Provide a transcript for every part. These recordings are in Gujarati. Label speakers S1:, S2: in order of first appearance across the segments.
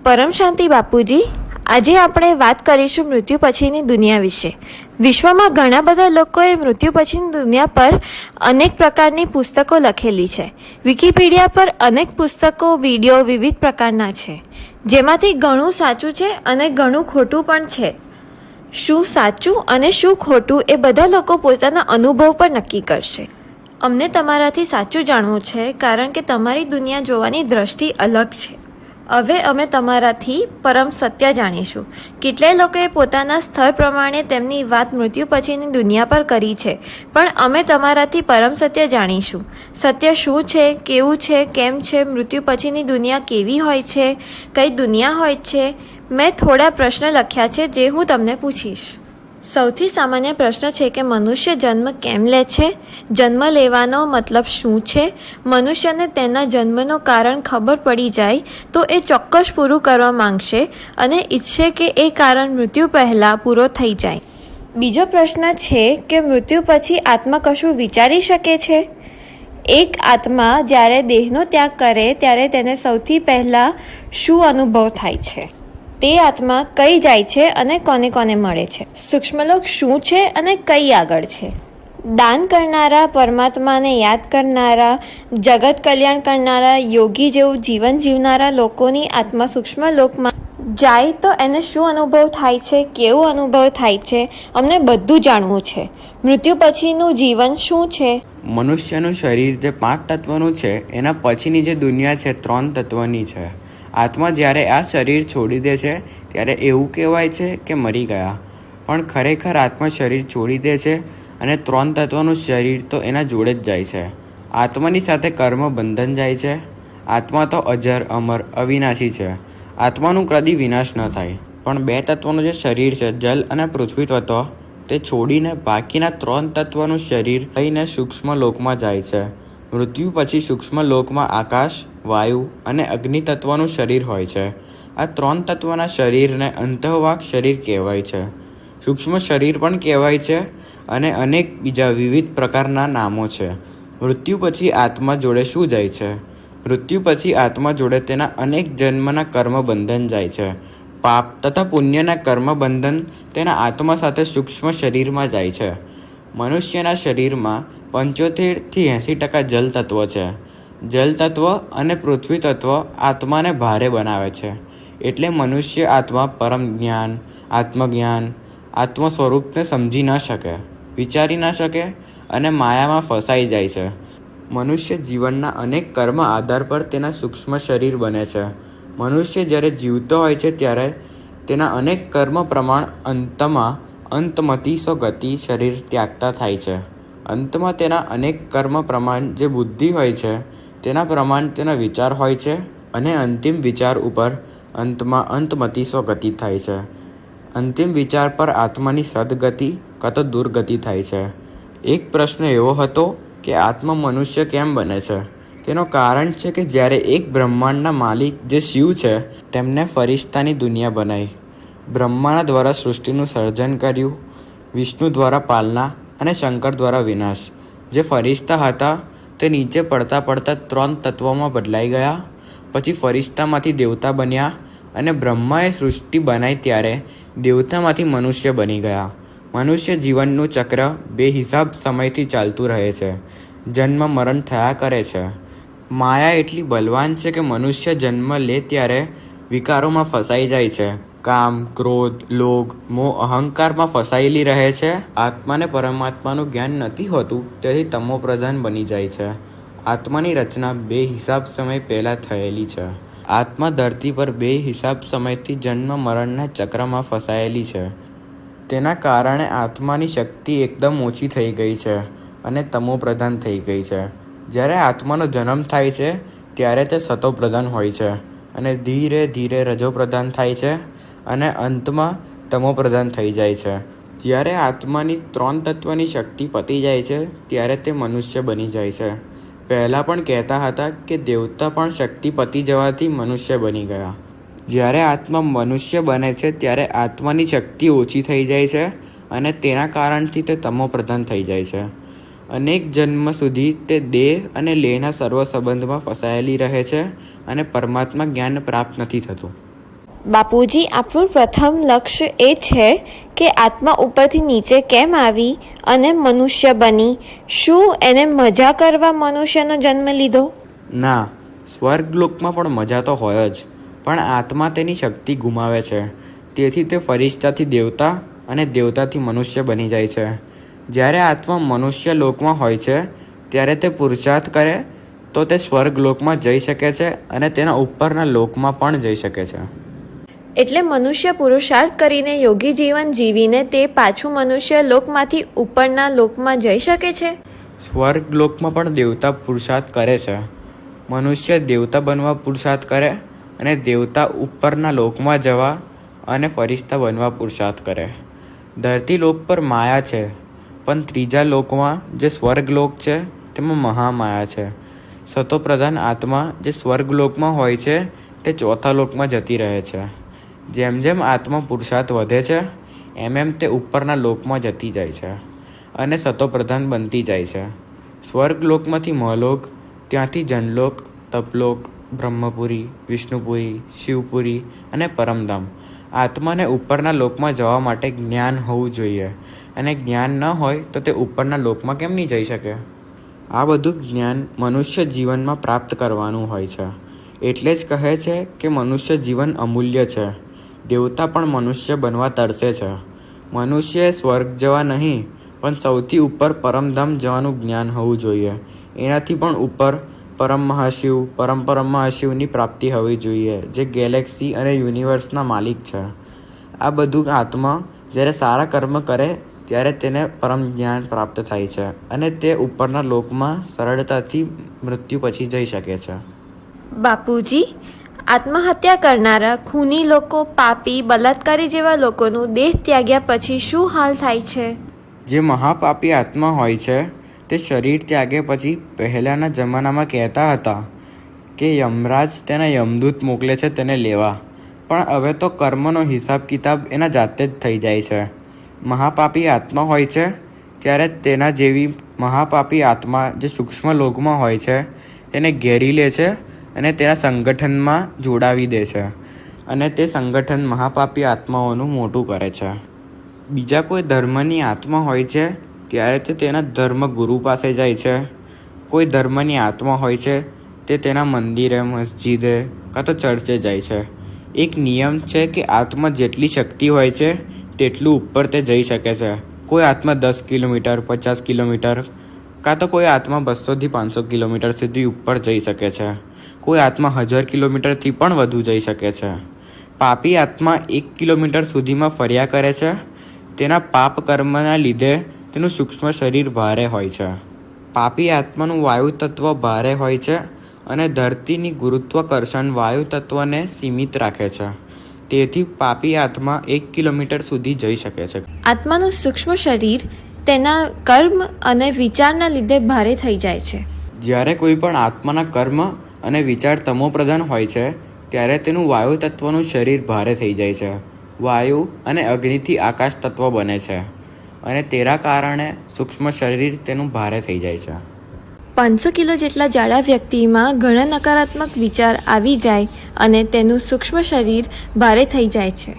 S1: પરમ શાંતિ બાપુજી, આજે આપણે વાત કરીશું મૃત્યુ પછીની દુનિયા વિશે. વિશ્વમાં ઘણા બધા લોકોએ મૃત્યુ પછીની દુનિયા પર અનેક પ્રકારની પુસ્તકો લખેલી છે. વિકિપીડિયા પર અનેક પુસ્તકો, વિડીયો વિવિધ પ્રકારના છે, જેમાંથી ઘણું સાચું છે અને ઘણું ખોટું પણ છે. શું સાચું અને શું ખોટું એ બધા લોકો પોતાના અનુભવ પર નક્કી કરશે. અમને તમારાથી સાચું જાણવું છે, કારણ કે તમારી દુનિયા જોવાની દ્રષ્ટિ અલગ છે. હવે અમે તમારાથી પરમ સત્ય જાણીશું. કેટલાય લોકોએ પોતાના સ્તર પ્રમાણે તેમની વાત મૃત્યુ પછીની દુનિયા પર કરી છે, પણ અમે તમારાથી પરમ સત્ય જાણીશું. સત્ય શું છે, કેવું છે, કેમ છે, મૃત્યુ પછીની દુનિયા કેવી હોય છે, કઈ દુનિયા હોય છે. મેં થોડા પ્રશ્ન લખ્યા છે જે હું તમને પૂછીશ. સૌથી સામાન્ય પ્રશ્ન છે કે મનુષ્ય જન્મ કેમ લે છે? જન્મ લેવાનો મતલબ શું છે? મનુષ્યને તેના જન્મનું કારણ ખબર પડી જાય તો એ ચોક્કસ પૂરું કરવા માંગશે અને ઈચ્છે કે એ કારણ મૃત્યુ પહેલાં પૂરો થઈ જાય. બીજો પ્રશ્ન છે કે મૃત્યુ પછી આત્મા કશું વિચારી શકે છે? એક આત્મા જ્યારે દેહનો ત્યાગ કરે ત્યારે તેને સૌથી પહેલાં શું અનુભવ થાય છે? તે આત્મા કઈ જાય છે અને કોને કોને મળે છે? સૂક્ષ્મલોક શું છે અને કઈ આગળ છે? દાન કરનારા, પરમાત્માને યાદ કરનારા, જગત કલ્યાણ કરનારા, યોગી જેવું જીવન જીવનારા લોકોની આત્મા સૂક્ષ્મલોકમાં જાય તો એને શું અનુભવ થાય છે, કેવો અનુભવ થાય છે? અમને બધું જાણવું છે. મૃત્યુ પછીનું જીવન શું છે?
S2: મનુષ્યનું શરીર જે 5 તત્વનું છે, એના પછીની જે દુનિયા છે 3 તત્વની છે. આત્મા જ્યારે આ શરીર છોડી દે છે ત્યારે એવું કહેવાય છે કે મરી ગયા, પણ ખરેખર આત્મા શરીર છોડી દે છે અને 3 તત્વનું શરીર તો એના જોડે જ જાય છે. આત્માની સાથે કર્મ બંધન જાય છે. આત્મા તો અજર, અમર, અવિનાશી છે. આત્માનું કદી વિનાશ ન થાય. પણ 2 તત્વનું જે શરીર છે, જલ અને પૃથ્વી તત્વ, તે છોડીને બાકીના 3 તત્વનું શરીર લઈને સૂક્ષ્મ લોકમાં જાય છે. મૃત્યુ પછી સૂક્ષ્મ લોકમાં આકાશ, વાયુ અને અગ્નિ તત્વનું શરીર હોય છે. આ 3 તત્વના શરીરને અંતઃવાક શરીર કહેવાય છે. સૂક્ષ્મ શરીર પણ કહેવાય છે અને અનેક બીજા વિવિધ પ્રકારના નામો છે. મૃત્યુ પછી આત્મા જોડે શું જાય છે? મૃત્યુ પછી આત્મા જોડે તેના અનેક જન્મના કર્મ બંધન જાય છે. પાપ તથા પુણ્યના કર્મ બંધન તેના આત્મા સાથે સૂક્ષ્મ શરીરમાં જાય છે. મનુષ્યના શરીરમાં 75થી 80% જલ તત્વ છે. જલ તત્વ અને પૃથ્વી તત્વ આત્માને ભારે બનાવે છે. એટલે મનુષ્ય આત્મા પરમ જ્ઞાન, આત્મજ્ઞાન, આત્મ સ્વરૂપને સમજી ન શકે, વિચારી ન શકે અને માયામાં ફસાઈ જાય છે. મનુષ્ય જીવનના અનેક કર્મ આધાર પર તેના સૂક્ષ્મ શરીર બને છે. મનુષ્ય જ્યારે જીવતો હોય છે ત્યારે તેના અનેક કર્મ પ્રમાણ અંતમતી ગતિ શરીર ત્યાગતા થાય છે. અંતમાં તેના અનેક કર્મ પ્રમાણ જે બુદ્ધિ હોય છે તેના પ્રમાણ તેના વિચાર હોય છે અને અંતિમ વિચાર ઉપર અંતમાં અંતમતી ગતિ થાય છે. અંતિમ વિચાર પર આત્માની સદગતિ કાં તો દુર્ગતિ થાય છે. એક પ્રશ્ન એવો હતો કે આત્મા મનુષ્ય કેમ બને છે? તેનું કારણ છે કે જ્યારે એક બ્રહ્માંડના માલિક જે શિવ છે તેમને ફરિશ્તાની દુનિયા બનાવી. બ્રહ્માના દ્વારા સૃષ્ટિનું સર્જન કર્યું, વિષ્ણુ દ્વારા પાલના અને શંકર દ્વારા વિનાશ. જે ફરિશ્તા હતા તે નીચે પડતા પડતા 3 તત્વોમાં બદલાઈ ગયા. પછી ફરિશ્તામાંથી દેવતા બન્યા અને બ્રહ્માએ સૃષ્ટિ બનાવી ત્યારે દેવતામાંથી મનુષ્ય બની ગયા. મનુષ્ય જીવનનું ચક્ર બેહિસાબ સમયથી ચાલતું રહે છે. જન્મ મરણ થયા કરે છે. માયા એટલી બલવાન છે કે મનુષ્ય જન્મ લે ત્યારે વિકારોમાં ફસાઈ જાય છે. કામ, ક્રોધ, લોભ, મોહ, અહંકારમાં ફસાયેલી રહે છે. આત્માને પરમાત્માનું જ્ઞાન નથી હોતું, તેથી તમોપ્રધાન બની જાય છે. આત્માની રચના બેહિસાબ સમય પહેલાં થયેલી છે. આત્મા ધરતી પર બેહિસાબ સમયથી જન્મ મરણના ચક્રમાં ફસાયેલી છે. તેના કારણે આત્માની શક્તિ એકદમ ઓછી થઈ ગઈ છે અને તમોપ્રધાન થઈ ગઈ છે. જ્યારે આત્માનો જન્મ થાય છે ત્યારે તે સતોપ્રધાન હોય છે અને ધીરે ધીરે રજોપ્રધાન થાય છે અને અંતમાં તમોપ્રધાન થઈ જાય છે. જ્યારે આત્માની 3 તત્વની શક્તિ પતી જાય છે ત્યારે તે મનુષ્ય બની જાય છે. પહેલાં પણ કહેતા હતા કે દેવતા પણ શક્તિ પતી જવાથી મનુષ્ય બની ગયા. જ્યારે આત્મા મનુષ્ય બને છે ત્યારે આત્માની શક્તિ ઓછી થઈ જાય છે અને તેના કારણથી તે તમોપ્રધાન થઈ જાય છે. અનેક જન્મ સુધી તે દેહ અને લેહના સર્વ સંબંધમાં ફસાયેલી રહે છે અને પરમાત્મા જ્ઞાન પ્રાપ્ત નથી થતું.
S1: બાપુજી, આપણું પ્રથમ લક્ષ્ય એ છે કે આત્મા ઉપરથી નીચે કેમ આવી અને મનુષ્ય બની? શું એને મજા કરવા મનુષ્યનો જન્મ લીધો?
S2: ના, સ્વર્ગલોકમાં પણ મજા તો હોય જ, પણ આત્મા તેની શક્તિ ગુમાવે છે. તેથી તે ફરિશ્તાથી દેવતા અને દેવતાથી મનુષ્ય બની જાય છે. જ્યારે આત્મા મનુષ્ય લોકમાં હોય છે ત્યારે તે પુરુષાર્થ કરે તો તે સ્વર્ગલોકમાં જઈ શકે છે અને તેના ઉપરના લોકમાં પણ જઈ શકે છે.
S1: એટલે મનુષ્ય પુરુષાર્થ કરીને યોગી જીવન જીવીને તે પાછું મનુષ્ય લોકમાંથી ઉપરના લોકમાં જઈ શકે છે.
S2: સ્વર્ગલોકમાં પણ દેવતા પુરુષાર્થ કરે છે. મનુષ્ય દેવતા બનવા પુરુષાર્થ કરે અને દેવતા ઉપરના લોકમાં જવા અને ફરિશ્તા બનવા પુરુષાર્થ કરે. ધરતી લોક પર માયા છે, પણ ત્રીજા લોકમાં જે સ્વર્ગલોક છે તેમાં મહામાયા છે. સતોપ્રધાન આત્મા જે સ્વર્ગલોકમાં હોય છે તે ચોથા લોકમાં જતી રહે છે. જેમ જેમ આત્મા પુરુષાર્થ વધે છે એમ તે ઉપરના લોકમાં જતી જાય છે અને સતોપ્રધાન બનતી જાય છે. સ્વર્ગલોકમાંથી મહલોક, ત્યાંથી જનલોક, તપલોક, બ્રહ્મપુરી, વિષ્ણુપુરી, શિવપુરી અને પરમધામ. આત્માને ઉપરના લોકમાં જવા માટે જ્ઞાન હોવું જોઈએ, અને જ્ઞાન ન હોય તો તે ઉપરના લોકમાં કેમ નહીં જઈ શકે? આ બધું જ્ઞાન મનુષ્ય જીવનમાં પ્રાપ્ત કરવાનું હોય છે. એટલે જ કહે છે કે મનુષ્ય જીવન અમૂલ્ય છે. દેવતા પણ મનુષ્ય બનવા તરસે છે. મનુષ્યએ સ્વર્ગ જવા નહીં, પણ સૌથી ઉપર પરમધામ જવાનું જ્ઞાન હોવું જોઈએ. એનાથી પણ ઉપર પરમ મહાશિવ, પરમ મહાશિવની પ્રાપ્તિ હોવી જોઈએ, જે ગેલેક્સી અને યુનિવર્સના માલિક છે. આ બધું આત્મા જ્યારે સારા કર્મ કરે ત્યારે તેને પરમ જ્ઞાન પ્રાપ્ત થાય છે અને તે ઉપરના લોકમાં સરળતાથી મૃત્યુ પછી જઈ શકે છે.
S1: બાપુજી, આત્મહત્યા કરનારા, ખૂની લોકો, પાપી, બલાત્કારી જેવા લોકોનું દેહ ત્યાગ્યા પછી શું હાલ થાય છે?
S2: જે મહાપાપી આત્મા હોય છે તે શરીર ત્યાગે પછી પહેલાંના જમાનામાં કહેતા હતા કે યમરાજ તેના યમદૂત મોકલે છે તેને લેવા, પણ હવે તો કર્મનો હિસાબ કિતાબ એના જાતે જ થઈ જાય છે. મહાપાપી આત્મા હોય છે ત્યારે તેના જેવી મહાપાપી આત્મા જે સૂક્ષ્મ લોકમાં હોય છે તેને ઘેરી લે છે અને તેના સંગઠનમાં જોડાવી દે છે અને તે સંગઠન મહાપાપી આત્માઓનું મોટું કરે છે. બીજા કોઈ ધર્મની આત્મા હોય છે ત્યારે તે તેના ધર્મગુરુ પાસે જાય છે. કોઈ ધર્મની આત્મા હોય છે તે તેના મંદિરે, મસ્જિદે કાં તો ચર્ચે જાય છે. એક નિયમ છે કે આત્મા જેટલી શક્તિ હોય છે તેટલું ઉપર તે જઈ શકે છે. કોઈ આત્મા 10 કિલોમીટર, 50 કિલોમીટર કાં તો કોઈ આત્મા 200થી 500 કિલોમીટર સુધી ઉપર જઈ શકે છે. કોઈ આત્મા 1000 કિલોમીટરથી પણ વધુ જઈ શકે છે. પાપી આત્મા 1 કિલોમીટર સુધીમાં ફર્યા કરે છે. તેના પાપ કર્મના લીધે તેનું સૂક્ષ્મ શરીર ભારે હોય છે. પાપી આત્માનું વાયુ તત્વ ભારે હોય છે અને ધરતીની ગુરુત્વાકર્ષણ વાયુ તત્વને સીમિત રાખે છે. તેથી પાપી આત્મા 1 કિલોમીટર સુધી જઈ શકે છે.
S1: આત્માનું સૂક્ષ્મ શરીર તેના કર્મ અને વિચારના લીધે ભારે થઈ જાય છે.
S2: જ્યારે કોઈ પણ આત્માના કર્મ અને વિચાર તમોપ્રધાન હોય છે ત્યારે તેનું વાયુ તત્વનું શરીર ભારે થઈ જાય છે. વાયુ અને અગ્નિથી આકાશ તત્વ બને છે અને તેના કારણે સૂક્ષ્મ શરીર તેનું ભારે થઈ જાય છે.
S1: 500 કિલો જેટલા જાડા વ્યક્તિમાં ઘણા નકારાત્મક વિચાર આવી જાય અને તેનું સૂક્ષ્મ શરીર ભારે થઈ જાય છે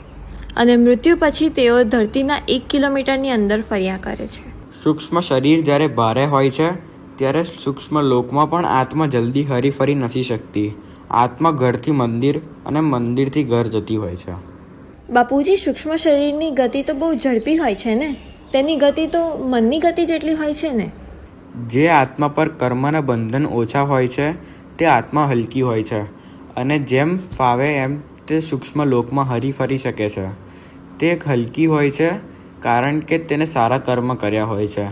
S1: અને મૃત્યુ પછી તેઓ ધરતીના 1 કિલોમીટરની અંદર ફર્યા કરે છે.
S2: સૂક્ષ્મ શરીર જ્યારે ભારે હોય છે ત્યારે સૂક્ષ્મ લોકમાં પણ આત્મા જલ્દી હરીફરી નથી શકતી. આત્મા ઘરથી મંદિર અને મંદિરથી ઘર જતી હોય છે.
S1: બાપુજી, સૂક્ષ્મ શરીરની ગતિ તો બહુ ઝડપી હોય છે ને? તેની ગતિ તો મનની ગતિ જેટલી હોય છે ને?
S2: જે આત્મા પર કર્મના બંધન ઓછા હોય છે તે આત્મા હલકી હોય છે અને જેમ ફાવે એમ તે સૂક્ષ્મ લોકમાં હરીફરી શકે છે. તે હલકી હોય છે કારણ કે તેને સારા કર્મ કર્યા હોય છે.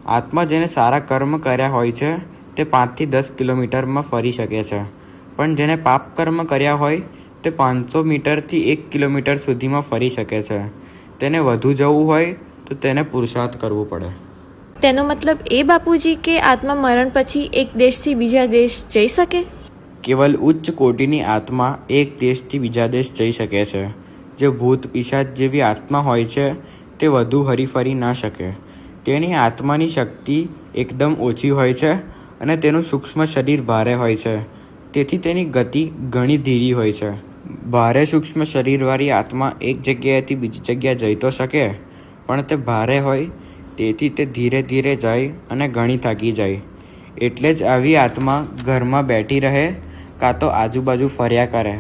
S2: આત્મા જેને સારા કર્મ કર્યા હોય છે તે 5થી 10 કિલોમીટરમાં ફરી શકે છે, પણ જેને પાપ કર્મ કર્યા હોય તે 500 મીટરથી 1 કિલોમીટર સુધીમાં ફરી શકે છે. તેને વધુ જવું હોય તો તેને પુરુષાર્થ કરવું પડે.
S1: તેનો મતલબ એ બાપુજી કે આત્મા મરણ પછી એક દેશથી બીજા દેશ જઈ શકે?
S2: કેવલ ઉચ્ચ કોટીની આત્મા એક દેશથી બીજા દેશ જઈ શકે છે. જે ભૂત પિશાચ જેવી આત્મા હોય છે તે વધુ હરીફરી ના શકે. તેની આત્માની શક્તિ એકદમ ઓછી હોય છે અને તેનું સૂક્ષ્મ શરીર ભારે હોય છે, તેથી તેની ગતિ ઘણી ધીરી હોય છે. ભારે સૂક્ષ્મ શરીરવાળી આત્મા એક જગ્યાએથી બીજી જગ્યાએ જઈ તો શકે, પણ તે ભારે હોય તેથી તે ધીરે ધીરે જાય અને ઘણી થાકી જાય. એટલે જ આવી આત્મા ઘરમાં બેઠી રહે કાં તો આજુબાજુ ફર્યા કરે.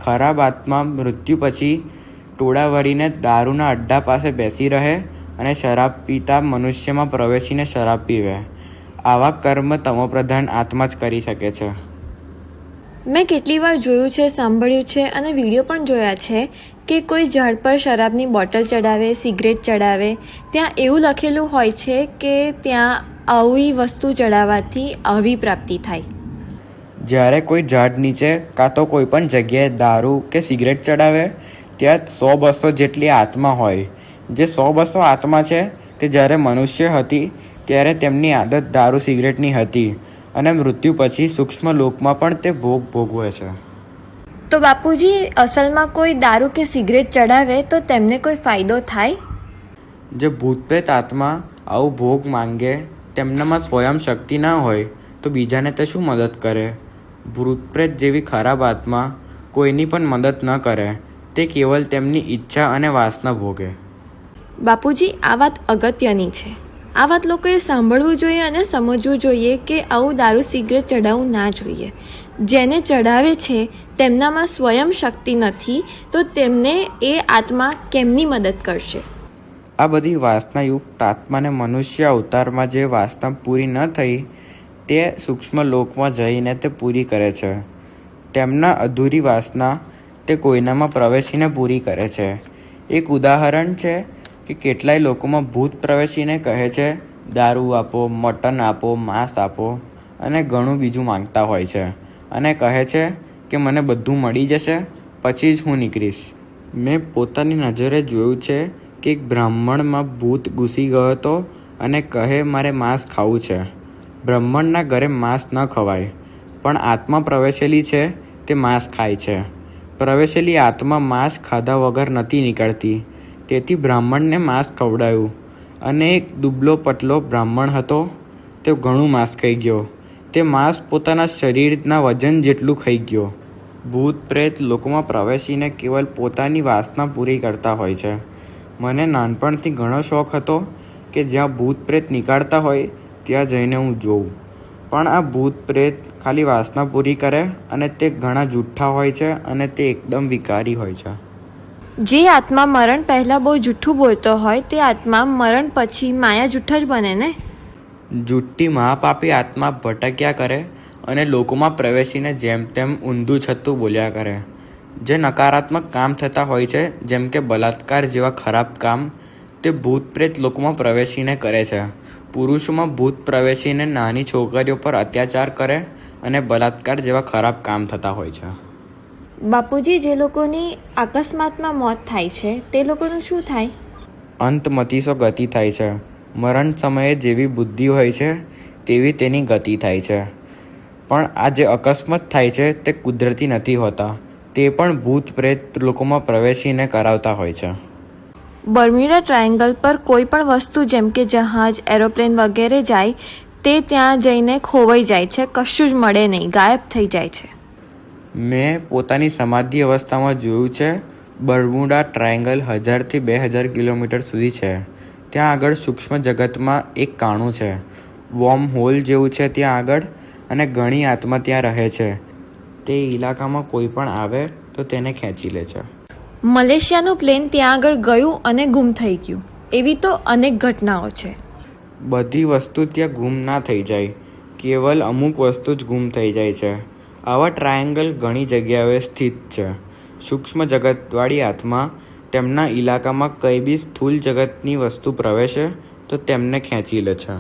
S2: ખરાબ આત્મા મૃત્યુ પછી ટોળા વળીને દારૂના અડ્ડા પાસે બેસી રહે અને શરાબ પીતા મનુષ્યમાં પ્રવેશીને શરાબ પીવે. આવા કર્મ તમોપ્રધાન આત્મા જ કરી શકે છે.
S1: મેં કેટલી વાર જોયું છે, સાંભળ્યું છે અને વિડીયો પણ જોયા છે કે કોઈ ઝાડ પર શરાબની બોટલ ચડાવે, સિગરેટ ચડાવે. ત્યાં એવું લખેલું હોય છે કે ત્યાં આવી વસ્તુ ચડાવવાથી આવી પ્રાપ્તિ થાય.
S2: જ્યારે કોઈ ઝાડ નીચે કાં તો કોઈ પણ જગ્યાએ દારૂ કે સિગરેટ ચડાવે ત્યાં 100-200 જેટલી આત્મા હોય. જે 100-200 આત્મા છે તે જ્યારે મનુષ્ય હતી ત્યારે તેમની આદત દારૂ સિગરેટની હતી અને મૃત્યુ પછી સૂક્ષ્મ લોકમાં પણ તે ભોગ ભોગવે છે.
S1: તો બાપુજી, અસલમાં કોઈ દારૂ કે સિગરેટ ચડાવે તો તેમને કોઈ ફાયદો થાય?
S2: જે ભૂતપ્રેત આત્મા આવું ભોગ માંગે તેમનામાં સ્વયં શક્તિ ના હોય તો બીજાને તે શું મદદ કરે? ભૂતપ્રેત જેવી ખરાબ આત્મા કોઈની પણ મદદ ન કરે, તે કેવલ તેમની ઈચ્છા અને વાસના ભોગે.
S1: બાપુજી, આ વાત અગત્યની છે. આ વાત લોકોએ સાંભળવું જોઈએ અને સમજવું જોઈએ કે આવું દારૂ સિગરેટ ચડાવવું ના જોઈએ. જેને ચડાવે છે તેમનામાં સ્વયં શક્તિ નથી તો તેમને એ આત્મા કેમની મદદ કરશે?
S2: આ બધી વાસનાયુક્ત આત્માને મનુષ્ય અવતારમાં જે વાસના પૂરી ન થઈ તે સૂક્ષ્મ લોકમાં જઈને તે પૂરી કરે છે. તેમના અધૂરી વાસના તે કોઈનામાં પ્રવેશીને પૂરી કરે છે. એક ઉદાહરણ છે કે કેટલાય લોકોમાં ભૂત પ્રવેશીને કહે છે દારૂ આપો, મટન આપો, માંસ આપો અને ઘણું બીજું માંગતા હોય છે અને કહે છે કે મને બધું મળી જશે પછી જ હું નીકળીશ. મેં પોતાની નજરે જોયું છે કે એક બ્રાહ્મણમાં ભૂત ઘૂસી ગયો હતો અને કહે મારે માંસ ખાવું છે. બ્રાહ્મણના ઘરે માંસ ન ખવાય, પણ આત્મા પ્રવેશેલી છે તે માંસ ખાય છે. પ્રવેશેલી આત્મા માંસ ખાધા વગર નથી નીકળતી, તેથી બ્રાહ્મણને માંસ ખવડાવ્યું અને એક દુબળો પતલો બ્રાહ્મણ હતો તે ઘણું માંસ ખાઈ ગયો. તે માંસ પોતાના શરીરના વજન જેટલું ખાઈ ગયો. ભૂત પ્રેત લોકોમાં પ્રવેશીને કેવલ પોતાની વાસના પૂરી કરતા હોય છે. મને નાનપણથી ઘણો શોખ હતો કે જ્યાં ભૂત પ્રેત નીકળતા હોય ત્યાં જઈને હું જોઉં, પણ આ ભૂત પ્રેત ખાલી વાસના પૂરી કરે અને તે ઘણા જૂઠ્ઠા હોય છે અને તે એકદમ વિકારી હોય છે.
S1: જે આત્મા મરણ પહેલાં બહુ જૂઠું બોલતો હોય તે આત્મા મરણ પછી માયા જૂઠા જ બને ને?
S2: જુઠ્ઠી મહાપાપી આત્મા ભટક્યા કરે અને લોકોમાં પ્રવેશીને જેમ તેમ ઊંધું છતું બોલ્યા કરે. જે નકારાત્મક કામ થતા હોય છે જેમ કે બલાત્કાર જેવા ખરાબ કામ તે ભૂત પ્રેત લોકોમાં પ્રવેશીને કરે છે. પુરુષોમાં ભૂત પ્રવેશીને નાની છોકરીઓ પર અત્યાચાર કરે અને બલાત્કાર જેવા ખરાબ કામ થતા હોય છે.
S1: બાપુજી, જે લોકોની અકસ્માતમાં મોત થાય છે તે લોકોનું શું થાય?
S2: અંતમતીસો ગતિ થાય છે. મરણ સમયે જેવી બુદ્ધિ હોય છે તેવી તેની ગતિ થાય છે. પણ આ જે અકસ્માત થાય છે તે કુદરતી નથી હોતા, તે પણ ભૂત પ્રેત લોકોમાં પ્રવેશીને કરાવતા હોય છે.
S1: બર્મ્યુડા ટ્રાયેંગલ પર કોઈ પણ વસ્તુ જેમ કે જહાજ, એરોપ્લેન વગેરે જાય તે ત્યાં જઈને ખોવાઈ જાય છે, કશું જ મળે નહીં, ગાયબ થઈ જાય છે.
S2: મેં પોતાની સમાધિ અવસ્થામાં જોયું છે. બર્મ્યુડા ટ્રાયેંગલ 1000થી 2000 કિલોમીટર સુધી છે. ત્યાં આગળ સૂક્ષ્મ જગતમાં એક કાણું છે, વોર્મ હોલ જેવું છે ત્યાં આગળ, અને ઘણી આત્મા ત્યાં રહે છે. તે ઇલાકામાં કોઈ પણ આવે તો તેને ખેંચી લે છે.
S1: મલેશિયાનું પ્લેન ત્યાં આગળ ગયું અને ગુમ થઈ ગયું, એવી તો અનેક ઘટનાઓ છે.
S2: બધી વસ્તુ ત્યાં ગુમ ના થઈ જાય, કેવલ અમુક વસ્તુ જ ગુમ થઈ જાય છે. આવા ટ્રાયેંગલ ઘણી જગ્યાએ સ્થિત છે. સૂક્ષ્મ જગતવાળી આત્મા તેમના ઇલાકામાં કંઈ બી સ્થૂળ જગતની વસ્તુ પ્રવેશે તો તેમને ખેંચી લે છે.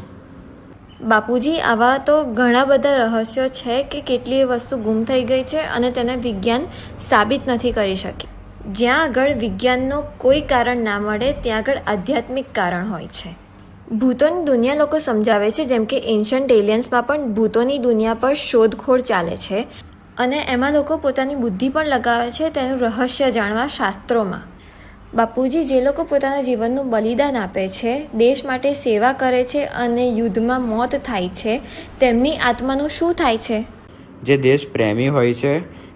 S1: બાપુજી, આવા તો ઘણા બધા રહસ્યો છે કે કેટલીય વસ્તુ ગુમ થઈ ગઈ છે અને તેને વિજ્ઞાન સાબિત નથી કરી શકી. જ્યાં આગળ વિજ્ઞાનનો કોઈ કારણ ના મળે ત્યાં આગળ આધ્યાત્મિક કારણ હોય છે. ભૂતોની દુનિયા લોકો સમજાવે છે, જેમ કે એન્શન્ટ એલિયન્સમાં પણ ભૂતોની દુનિયા પર શોધખોળ ચાલે છે અને એમાં લોકો પોતાની બુદ્ધિ પણ લગાવે છે તેનું રહસ્ય જાણવા શાસ્ત્રોમાં. બાપુજી, જે લોકો પોતાના જીવનનું બલિદાન આપે છે, દેશ માટે સેવા કરે છે અને યુદ્ધમાં મોત થાય છે, તેમની આત્માનું શું થાય છે?
S2: જે દેશ પ્રેમી હોય છે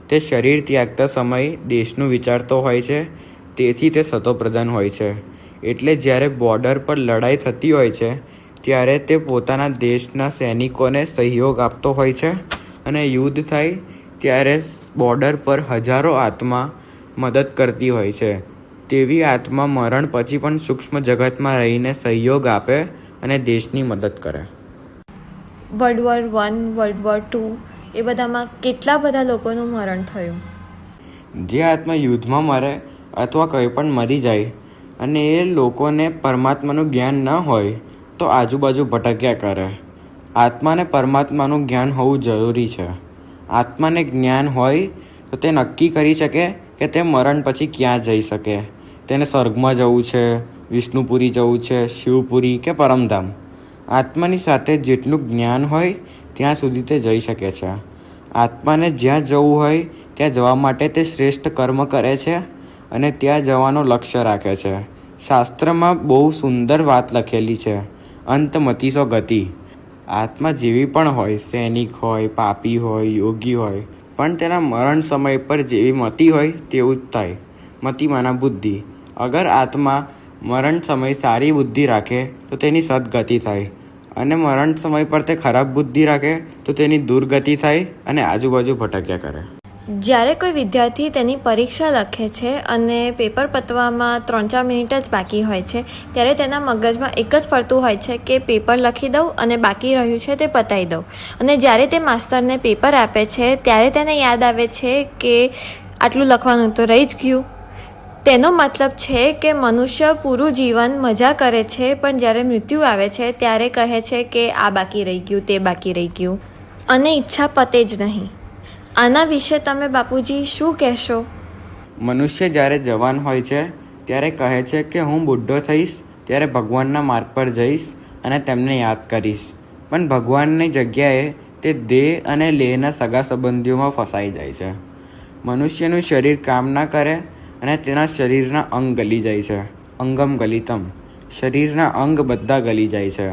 S2: તે શરીર ત્યાગતા સમયે દેશનું વિચારતો હોય છે, તેથી તે સતોપ્રધાન હોય છે. એટલે જ્યારે બોર્ડર પર લડાઈ થતી હોય છે ત્યારે તે પોતાના દેશના સૈનિકોને સહયોગ આપતો હોય છે, અને યુદ્ધ થાય ત્યારે બોર્ડર પર હજારો આત્મા મદદ કરતી હોય છે. તેવી આત્મા મરણ પછી પણ સૂક્ષ્મ જગતમાં રહીને સહયોગ આપે અને દેશની મદદ કરે.
S1: વર્લ્ડ વોર 1, વર્લ્ડ વોર 2 એ બધામાં કેટલા બધા લોકોનું મરણ થયું.
S2: જે આત્મા યુદ્ધમાં મરે અથવા કંઈ પણ મરી જાય અને એ લોકોને પરમાત્માનું જ્ઞાન ન હોય તો આજુબાજુ ભટક્યા કરે. આત્માને પરમાત્માનું જ્ઞાન હોવું જરૂરી છે. આત્માને જ્ઞાન હોય તો તે નક્કી કરી શકે કે તે મરણ પછી ક્યાં જઈ શકે. તેને સ્વર્ગમાં જવું છે, વિષ્ણુપુરી જવું છે, શિવપુરી કે પરમધામ. આત્માની સાથે જેટલું જ્ઞાન હોય ત્યાં સુધી તે જઈ શકે છે. આત્માને જ્યાં જવું હોય ત્યાં જવા માટે તે શ્રેષ્ઠ કર્મ કરે છે અને ત્યાં જવાનો લક્ષ્ય રાખે છે. શાસ્ત્રમાં બહુ સુંદર વાત લખેલી છે, અંતમતીસો ગતિ. આત્મા જેવી પણ હોય, સૈનિક હોય, પાપી હોય, યોગી હોય, પણ તેના મરણ સમય પર જેવી મતિ હોય તેવું જ થાય. મતિમાના બુદ્ધિ. અગર આત્મા મરણ સમય સારી બુદ્ધિ રાખે તો તેની સદગતિ થાય, અને મરણ સમય પર તે ખરાબ બુદ્ધિ રાખે તો તેની દુર્ગતિ થાય અને આજુબાજુ ભટક્યા કરે.
S1: જ્યારે કોઈ વિદ્યાર્થી તેની પરીક્ષા લખે છે અને પેપર પતવામાં 3-4 મિનિટ જ બાકી હોય છે ત્યારે તેના મગજમાં એક જ ફરતું હોય છે કે પેપર લખી દઉં અને બાકી રહ્યું છે તે પતાવી દઉં. અને જ્યારે તે માસ્તરને પેપર આપે છે ત્યારે તેને યાદ આવે છે કે આટલું લખવાનું તો રહી જ ગયું. તેનો મતલબ છે કે મનુષ્ય પૂરું જીવન મજા કરે છે, પણ જ્યારે મૃત્યુ આવે છે ત્યારે કહે છે કે આ બાકી રહી ગયું, તે બાકી રહી ગયું, અને ઈચ્છા પતે જ નહીં. આના વિશે તમે બાપુજી શું કહેશો?
S2: મનુષ્ય જ્યારે જવાન હોય છે ત્યારે કહે છે કે હું બુઢો થઈશ ત્યારે ભગવાનના માર્ગ પર જઈશ અને તેમને યાદ કરીશ, પણ ભગવાનની જગ્યાએ તે દેહ અને લેહના સગા સંબંધીઓમાં ફસાઈ જાય છે. મનુષ્યનું શરીર કામ ના કરે અને તેના શરીરના અંગ ગલી જાય છે. અંગમ ગલિતમ. શરીરના અંગ બધા ગલી જાય છે.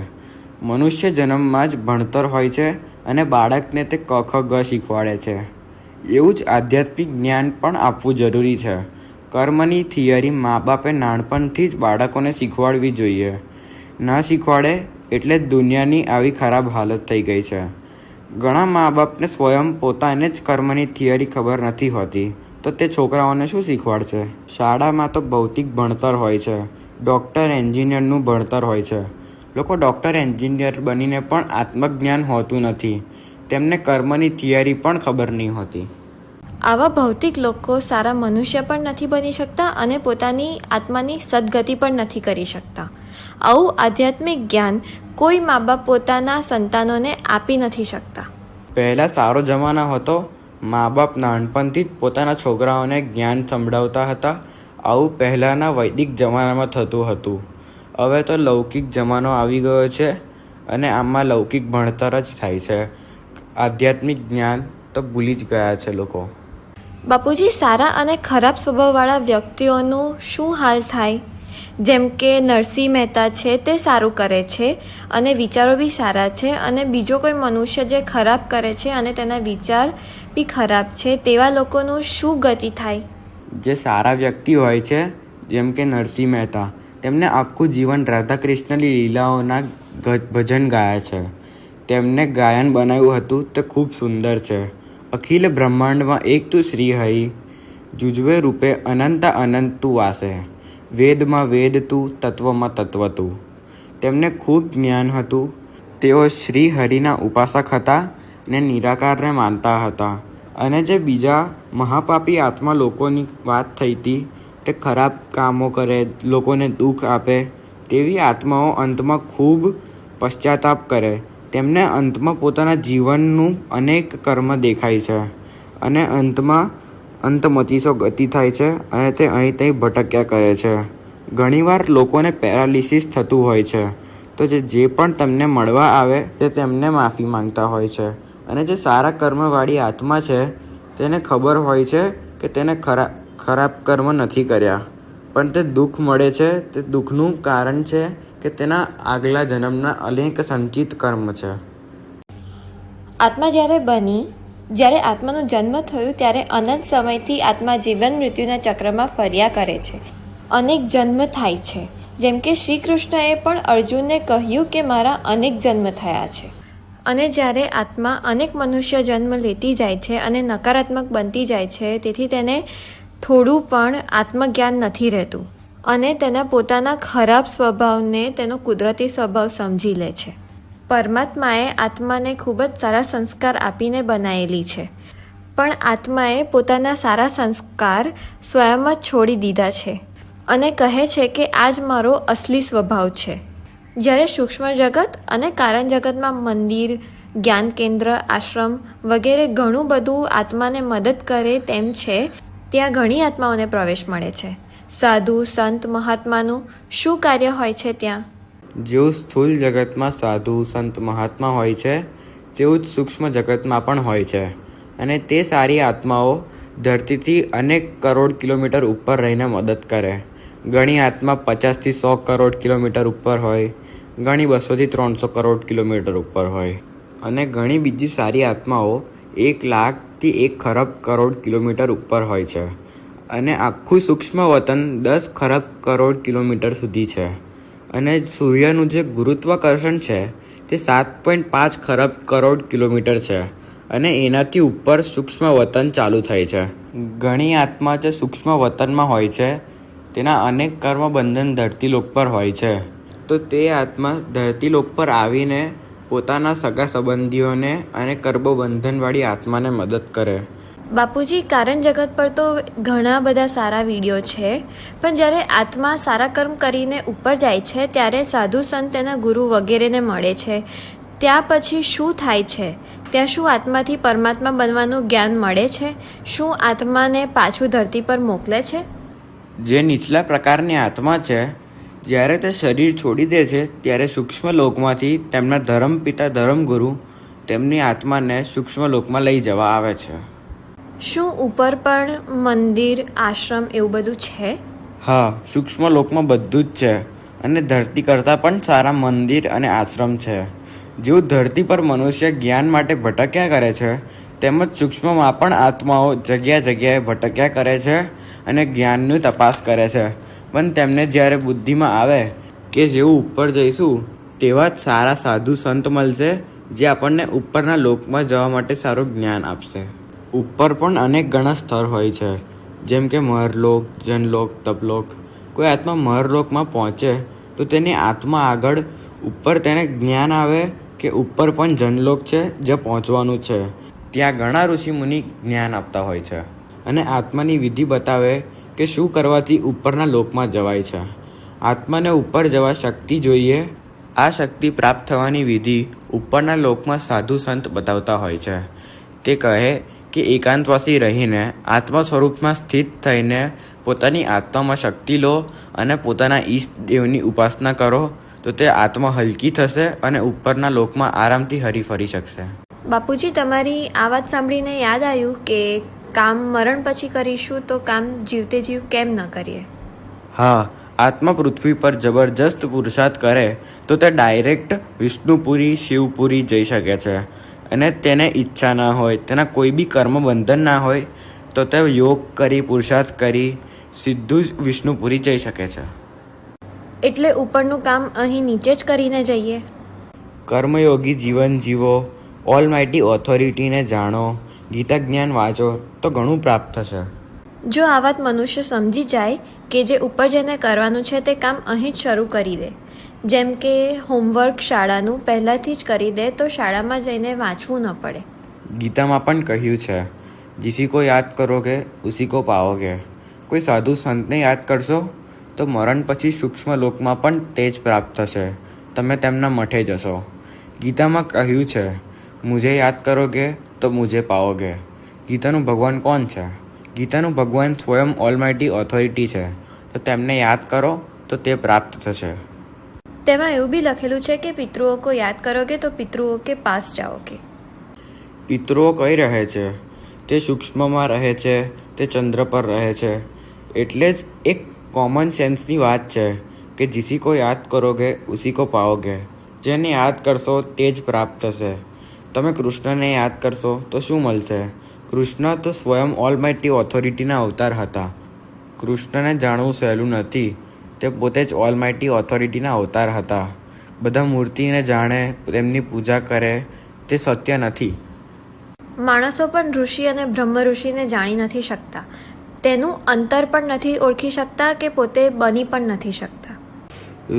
S2: મનુષ્ય જન્મમાં જ ભણતર હોય છે અને બાળકને તે ક ખ ગ શીખવાડે છે. એવું જ આધ્યાત્મિક જ્ઞાન પણ આપવું જરૂરી છે. કર્મની થિયરી મા બાપે નાનપણથી જ બાળકોને શીખવાડવી જોઈએ. ન શીખવાડે એટલે જ દુનિયાની આવી ખરાબ હાલત થઈ ગઈ છે. ઘણા મા બાપને સ્વયં પોતાને જ કર્મની થિયરી ખબર નથી હોતી, તો તે છોકરાઓને શું શીખવાડશે? શાળામાં તો ભૌતિક ભણતર હોય છે, ડૉક્ટર એન્જિનિયરનું ભણતર હોય છે. લોકો ડૉક્ટર એન્જિનિયર બનીને પણ આત્મજ્ઞાન હોતું નથી. તેમને કર્મની થિયરી પણ ખબર નહીં હોતી.
S1: આવા ભૌતિક લોકો સારા મનુષ્ય પણ નથી બની શકતા અને પોતાની આત્માની સદગતિ પણ નથી કરી શકતા. આવું આધ્યાત્મિક જ્ઞાન કોઈ મા બાપ પોતાના સંતાનોને આપી નથી શકતા.
S2: પહેલાં સારો જમાનો હતો. મા બાપ નાનપણથી જ પોતાના છોકરાઓને જ્ઞાન સંભળાવતા હતા. આવું પહેલાંના વૈદિક જમાનામાં થતું હતું. હવે તો લૌકિક જમાનો આવી ગયો છે અને આમાં લૌકિક ભણતર જ થાય છે. આધ્યાત્મિક જ્ઞાન તો ભૂલી જ ગયા છે લોકો.
S1: બાપુજી, સારા અને ખરાબ સ્વભાવવાળા વ્યક્તિઓનું શું હાલ થાય? જેમ કે નરસિંહ મહેતા છે, તે સારું કરે છે અને વિચારો બી સારા છે, અને બીજો કોઈ મનુષ્ય જે ખરાબ કરે છે અને તેના વિચાર બી ખરાબ છે, તેવા લોકોનું શું ગતિ થાય?
S2: જે સારા વ્યક્તિ હોય છે, જેમ કે નરસિંહ મહેતા, તેમને આખું જીવન રાધા કૃષ્ણની લીલાઓના ભજન ગાયા છે. તેમને ગાયન બનાવ્યું હતું તે ખૂબ સુંદર છે. અખિલ બ્રહ્માંડમાં એક તું શ્રી હરિ, જુજવે રૂપે અનંત અનંત તું વાસે, વેદમાં વેદ તું, તત્વમાં તત્વ તું. તેમને ખૂબ જ્ઞાન હતું. તેઓ શ્રી હરિના ઉપાસક હતા અને નિરાકારને માનતા હતા. અને જે બીજા મહાપાપી આત્મા લોકોની વાત થઈ હતી, તે ખરાબ કામો કરે, લોકોને દુઃખ આપે, તેવી આત્માઓ અંતમાં ખૂબ પશ્ચાતાપ કરે. તેમને અંતમાં પોતાના જીવનનું અનેક કર્મ દેખાય છે અને અંતમાં અંતમતીસો ગતિ થાય છે અને તે અહીં ત્યાં ભટક્યા કરે છે. ઘણીવાર લોકોને પેરાલિસિસ થતું હોય છે, તો જે પણ તેમને મળવા આવે તે તેમને માફી માંગતા હોય છે. અને જે સારા કર્મવાળી આત્મા છે તેને ખબર હોય છે કે તેને ખરાબ કર્મ નથી કર્યા, પણ તે દુઃખ મળે છે. તે દુઃખનું કારણ છે કે તેના આગલા જન્મના અનેક સંચિત કર્મ છે.
S1: આત્મા જ્યારે બની જ્યારે આત્માનો જન્મ થયો ત્યારે અનંત સમયથી આત્મા જીવન મૃત્યુના ચક્રમાં ફર્યા કરે છે. અનેક જન્મ થાય છે. જેમ કે શ્રી કૃષ્ણએ પણ અર્જુનને કહ્યું કે મારા અનેક જન્મ થયા છે. અને જ્યારે આત્મા અનેક મનુષ્ય જન્મ લેતી જાય છે અને નકારાત્મક બનતી જાય છે, તેથી તેને થોડું પણ આત્મજ્ઞાન નથી રહેતું અને તેના પોતાના ખરાબ સ્વભાવને તેનો કુદરતી સ્વભાવ સમજી લે છે. પરમાત્માએ આત્માને ખૂબ જ સારા સંસ્કાર આપીને બનાવેલી છે, પણ આત્માએ પોતાના સારા સંસ્કાર સ્વયં જ છોડી દીધા છે અને કહે છે કે આ જ મારો અસલી સ્વભાવ છે. જ્યારે સૂક્ષ્મ જગત અને કારણ જગતમાં મંદિર, જ્ઞાન કેન્દ્ર, આશ્રમ વગેરે ઘણું બધું આત્માને મદદ કરે તેમ છે, ત્યાં ઘણી આત્માઓને પ્રવેશ મળે છે. સાધુ, સંત, મહાત્માનું શું કાર્ય હોય છે ત્યાં?
S2: જેવું સ્થૂળ જગતમાં સાધુ, સંત, મહાત્મા હોય છે, તેવું જ સૂક્ષ્મ જગતમાં પણ હોય છે. અને તે સારી આત્માઓ ધરતીથી અનેક કરોડ કિલોમીટર ઉપર રહીને મદદ કરે. ઘણી આત્મા 50થી 100 કરોડ કિલોમીટર ઉપર હોય, ઘણી 200થી 300 કરોડ કિલોમીટર ઉપર હોય, અને ઘણી બીજી સારી આત્માઓ 1 લાખથી 1 ખરબ કરોડ કિલોમીટર ઉપર હોય છે. અને આખું સૂક્ષ્મ વતન 10 ખરબ કરોડ કિલોમીટર સુધી છે. અને સૂર્યનું જે ગુરુત્વાકર્ષણ છે તે 7.5 ખરબ કરોડ કિલોમીટર છે. અને એનાથી ઉપર સૂક્ષ્મ વતન ચાલુ થાય છે. ઘણી આત્મા જે સૂક્ષ્મ વતનમાં હોય છે તેના અનેક કર્મ બંધન ધરતીલોક પર હોય છે. તો તે આત્મા ધરતીલોક પર આવીને પોતાના સગા સંબંધીઓને અને કર્મબંધનવાળી આત્માને મદદ કરે.
S1: બાપુજી, કારણ જગત પર તો ઘણા બધા સારા વિડીયો છે, પણ જ્યારે આત્મા સારા કર્મ કરીને ઉપર જાય છે ત્યારે સાધુ સંત, તેના ગુરુ વગેરેને મળે છે. ત્યાં પછી શું થાય છે? ત્યાં શું આત્માથી પરમાત્મા બનવાનું જ્ઞાન મળે છે? શું આત્માને પાછું ધરતી પર મોકલે છે?
S2: જે નીચલા પ્રકારની આત્મા છે, જ્યારે તે શરીર છોડી દે છે ત્યારે સૂક્ષ્મ લોકમાંથી તેમના ધર્મપિતા ધર્મગુરુ તેમની આત્માને સૂક્ષ્મ લોકમાં લઈ જવા આવે છે.
S1: શું ઉપર પણ મંદિર, આશ્રમ એવું બધું છે?
S2: હા, સૂક્ષ્મ લોકમાં બધું જ છે. અને ધરતી કરતાં પણ સારા મંદિર અને આશ્રમ છે. જેવું ધરતી પર મનુષ્ય જ્ઞાન માટે ભટક્યા કરે છે, તેમજ સૂક્ષ્મમાં પણ આત્માઓ જગ્યા જગ્યાએ ભટક્યા કરે છે અને જ્ઞાનની તપાસ કરે છે. પણ તેમને જ્યારે બુદ્ધિમાં આવે કે જેવું ઉપર જઈશું તેવા જ સારા સાધુ સંત મળશે જે આપણને ઉપરના લોકમાં જવા માટે સારું જ્ઞાન આપશે. ઉપર પણ અનેક ઘણા સ્તર હોય છે, જેમ કે મહરલોક, જનલોક, તપલોક. કોઈ આત્મા મહરલોકમાં પહોંચે તો તેની આત્મા આગળ ઉપર તેને જ્ઞાન આવે કે ઉપર પણ જનલોક છે જ્યાં પહોંચવાનું છે. ત્યાં ઘણા ઋષિમુનિ જ્ઞાન આપતા હોય છે અને આત્માની વિધિ બતાવે કે શું કરવાથી ઉપરના લોકમાં જવાય છે. આત્માને ઉપર જવા શક્તિ જોઈએ. આ શક્તિ પ્રાપ્ત થવાની વિધિ ઉપરના લોકમાં સાધુ સંત બતાવતા હોય છે. તે કહે કે એકાંતવાસી રહીને આત્મા સ્વરૂપમાં સ્થિત થઈને પોતાની આત્મામાં શક્તિ લો અને પોતાના ઈષ્ટ દેવની ઉપાસના કરો તો તે આત્મા હલકી થશે અને ઉપરના લોકમાં આરામથી હરીફરી શકશે.
S1: બાપુજી, તમારી આ વાત સાંભળીને યાદ આવ્યું કે કામ મરણ પછી કરીશું તો કામ જીવતે જીવ કેમ ન કરીએ?
S2: હા, આત્મા પૃથ્વી પર જબરજસ્ત પુરુષાર્થ કરે તો તે ડાયરેક્ટ વિષ્ણુપુરી, શિવપુરી જઈ શકે છે. અને તેને ઈચ્છા ના હોય, તેના કોઈ બી કર્મ બંધન ના હોય તો તે યોગ કરી, પુરુષાર્થ કરી સીધું જ વિષ્ણુપુરી જઈ શકે છે.
S1: એટલે ઉપરનું કામ અહીં નીચે જ કરીને જઈએ?
S2: કર્મયોગી જીવન જીવો, ઓલમાઇટી ઓથોરિટીને જાણો, ગીતા જ્ઞાન વાંચો તો ઘણું પ્રાપ્ત થશે.
S1: જો આ વાત મનુષ્ય સમજી જાય કે જે ઉપર જઈને કરવાનું છે તે કામ અહીં જ શરૂ કરી દે, જેમ કે હોમવર્ક શાળાનું પહેલાંથી જ કરી દે તો શાળામાં જઈને વાંચવું ન પડે.
S2: ગીતામાં પણ કહ્યું છે, जिसी को याद करोगे उसी को पाओगे. કોઈ સાધુ સંતને યાદ કરશો તો મરણ પછી સૂક્ષ્મ લોકમાં પણ તેજ પ્રાપ્ત થશે. તમે તેમના મઠે જશો. ગીતામાં કહ્યું છે, મુझे યાદ કરોગે તો મુझे પાઓગે. ગીતાનું ભગવાન કોણ છે? ગીતાનું ભગવાન સ્વયં ઓલમાઇટી ઓથોરિટી છે. તો તેમને યાદ કરો તો તે પ્રાપ્ત થશે.
S1: તેમાં એવું બી લખેલું છે કે પિતૃઓ કો યાદ કરોગે તો પિતૃઓ કે પાસ જાઓગે.
S2: પિતૃઓ કઈ રહે છે? તે સૂક્ષ્મમાં રહે છે, તે ચંદ્ર પર રહે છે. એટલે જ એક કોમન સેન્સની વાત છે કે જીસી કો યાદ કરોગે ઉસી કો પાઓગે. જેને યાદ કરશો તે જ પ્રાપ્ત થશે. તમે કૃષ્ણને યાદ કરશો તો શું મળશે? કૃષ્ણ તો સ્વયં ઓલમાઇટી ઓથોરિટીના અવતાર હતા. કૃષ્ણને જાણવું સહેલું નથી. તે પોતે જ ઓલમાઇટી ઓથોરિટીના અવતાર હતા. બધા મૂર્તિને જાણે, તેમની પૂજા કરે તે સત્ય નથી.
S1: માણસો પણ ઋષિ અને બ્રહ્મ ઋષિને જાણી નથી શકતા. તેનું અંતર પણ નથી ઓળખી શકતા કે પોતે બની પણ નથી શકતા.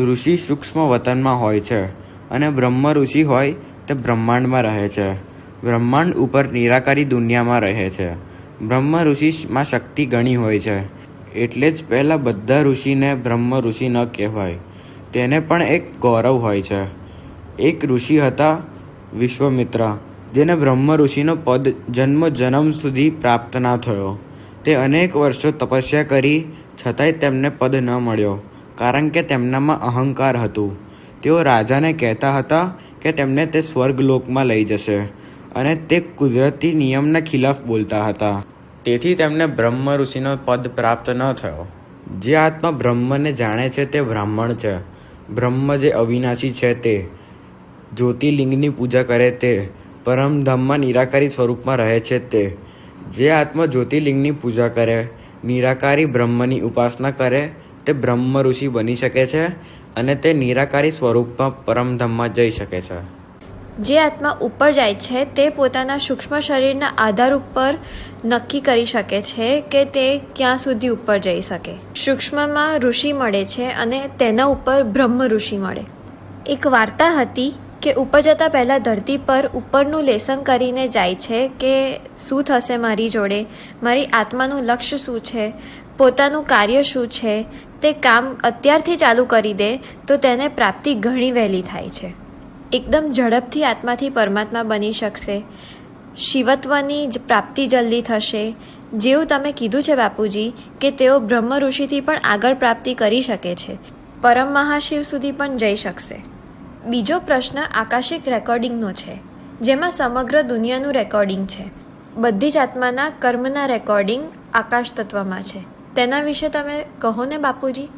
S2: ઋષિ સૂક્ષ્મ વતનમાં હોય છે અને બ્રહ્મ ઋષિ હોય તે બ્રહ્માંડમાં રહે છે. બ્રહ્માંડ ઉપર નિરાકારી દુનિયામાં રહે છે. બ્રહ્મ ઋષિમાં શક્તિ ઘણી હોય છે. એટલે જ પહેલાં બધા ઋષિને બ્રહ્મ ઋષિ ન કહેવાય. તેને પણ એક ગૌરવ હોય છે. એક ઋષિ હતા વિશ્વામિત્ર, જેને બ્રહ્મ ઋષિનો પદ જન્મ સુધી પ્રાપ્ત ના થયો. તે અનેક વર્ષો તપસ્યા કરી છતાંય તેમને પદ ન મળ્યો, કારણ કે તેમનામાં અહંકાર હતું. તેઓ રાજાને કહેતા હતા કે તેમને તે સ્વર્ગલોકમાં લઈ જશે અને તે કુદરતી નિયમના ખિલાફ બોલતા હતા. તેથી તેમને બ્રહ્મ ઋષિનો પદ પ્રાપ્ત ન થયો. જે આત્મા બ્રહ્મને જાણે છે તે બ્રાહ્મણ છે. બ્રહ્મ જે અવિનાશી છે તે, જ્યોતિર્લિંગની પૂજા કરે તે, પરમધામમાં નિરાકારી સ્વરૂપમાં રહે છે તે. જે આત્મા જ્યોતિર્લિંગની પૂજા કરે, નિરાકારી બ્રહ્મની ઉપાસના કરે તે બ્રહ્મ ઋષિ બની શકે છે અને તે નિરાકારી સ્વરૂપમાં પરમધામમાં જઈ શકે છે.
S1: જે આત્મા ઉપર જાય છે તે પોતાના સૂક્ષ્મ શરીરના આધાર ઉપર નક્કી કરી શકે છે કે તે ક્યાં સુધી ઉપર જઈ શકે. સૂક્ષ્મમાં ઋષિ મળે છે અને તેના ઉપર બ્રહ્મ ઋષિ મળે. એક વાર્તા હતી કે ઉપર જતાં પહેલાં ધરતી પર ઉપરનું લેસન કરીને જાય છે કે શું થશે મારી જોડે, મારી આત્માનું લક્ષ્ય શું છે, પોતાનું કાર્ય શું છે. તે કામ અત્યારથી ચાલુ કરી દે તો તેને પ્રાપ્તિ ઘણી વહેલી થાય છે. એકદમ ઝડપથી આત્માથી પરમાત્મા બની શકશે. શિવત્વની પ્રાપ્તિ જલ્દી થશે. જેવું તમે કીધું છે બાપુજી કે તેઓ બ્રહ્મ ઋષિથી પણ આગળ પ્રાપ્તિ કરી શકે છે, પરમ મહાશિવ સુધી પણ જઈ શકશે. બીજો પ્રશ્ન આકાશિક રેકોર્ડિંગનો છે, જેમાં સમગ્ર દુનિયાનું રેકોર્ડિંગ છે. બધી જ આત્માના કર્મના રેકોર્ડિંગ આકાશ તત્વમાં છે. તેના વિશે તમે કહો ને બાપુજી.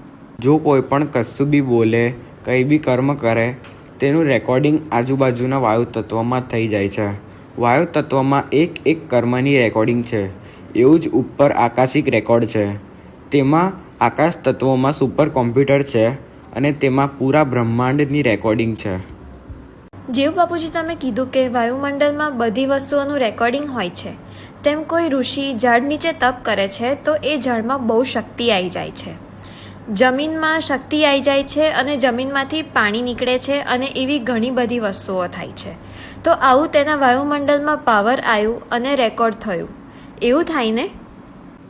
S2: જો કોઈ પણ કશું બી બોલે, કંઈ બી કર્મ કરે, તેનું રેકોર્ડિંગ આજુબાજુના વાયુ તત્વમાં થઈ જાય છે. વાયુ તત્વમાં એક એક કર્મની રેકોર્ડિંગ છે. એવું જ ઉપર આકાશિક રેકોર્ડ છે. તેમાં આકાશ તત્વોમાં સુપર કોમ્પ્યુટર છે અને તેમાં પૂરા બ્રહ્માંડની રેકોર્ડિંગ છે.
S1: જેવું બાપુજી તમે કીધું કે વાયુમંડળમાં બધી વસ્તુઓનું રેકોર્ડિંગ હોય છે, તેમ કોઈ ઋષિ ઝાડ નીચે તપ કરે છે તો એ ઝાડમાં બહુ શક્તિ આવી જાય છે. જમીનમાં શક્તિ આવી જાય છે અને જમીનમાંથી પાણી નીકળે છે અને એવી ઘણી બધી વસ્તુઓ થાય છે. તો આવું તેના વાયુમંડળમાં પાવર આવ્યું અને રેકોર્ડ થયું. એવું થાય ને?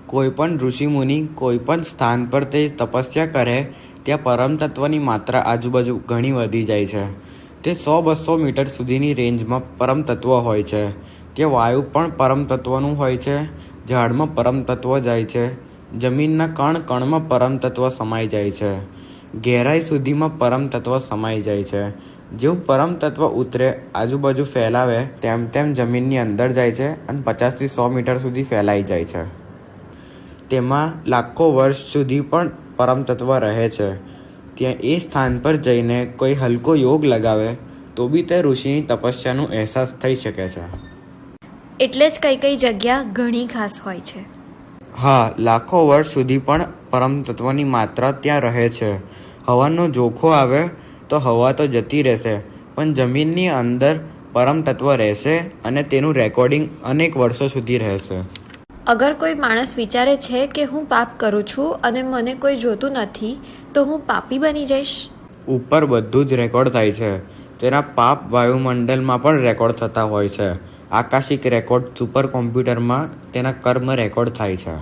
S2: કોઈ પણ ઋષિમુનિ કોઈ પણ સ્થાન પર તે તપસ્યા કરે ત્યાં પરમ તત્વની માત્રા આજુબાજુ ઘણી વધી જાય છે. તે 100-200 મીટર સુધીની રેન્જમાં પરમ તત્વ હોય છે. ત્યાં વાયુ પણ પરમ તત્વનું હોય છે. ઝાડમાં પરમ તત્વ જાય છે. જમીનના કણ કણમાં પરમ તત્વ સમાઈ જાય છે. ગહેરાઈ સુધીમાં પરમ તત્વ સમાઈ જાય છે. જેવું પરમ તત્વ ઉતરે, આજુબાજુ ફેલાવે, તેમ તેમ જમીનની અંદર જાય છે અને 50થી 100 મીટર સુધી ફેલાઈ જાય છે. તેમાં લાખો વર્ષ સુધી પણ પરમ તત્વ રહે છે. ત્યાં એ સ્થાન પર જઈને કોઈ હલકો યોગ લગાવે તો બી તે ઋષિની તપસ્યાનો અહેસાસ થઈ શકે છે.
S1: એટલે જ કઈ કઈ જગ્યા ઘણી ખાસ હોય છે.
S2: હા, લાખો વર્ષ સુધી પણ પરમ તત્વની માત્રા ત્યાં રહે છે. હવાનો જોખો આવે તો હવા તો જતી રહેશે, પણ જમીનની અંદર પરમ તત્વ રહેશે અને તેનું રેકોર્ડિંગ અનેક વર્ષો સુધી રહેશે.
S1: અગર કોઈ માણસ વિચારે છે કે હું પાપ કરું છું અને મને કોઈ જોતું નથી તો હું પાપી બની જઈશ.
S2: ઉપર બધું જ રેકોર્ડ થાય છે. તેના પાપ વાયુમંડળમાં પણ રેકોર્ડ થતા હોય છે. આકાશિક રેકોર્ડ સુપર કોમ્પ્યુટરમાં તેના કર્મ રેકોર્ડ થાય છે.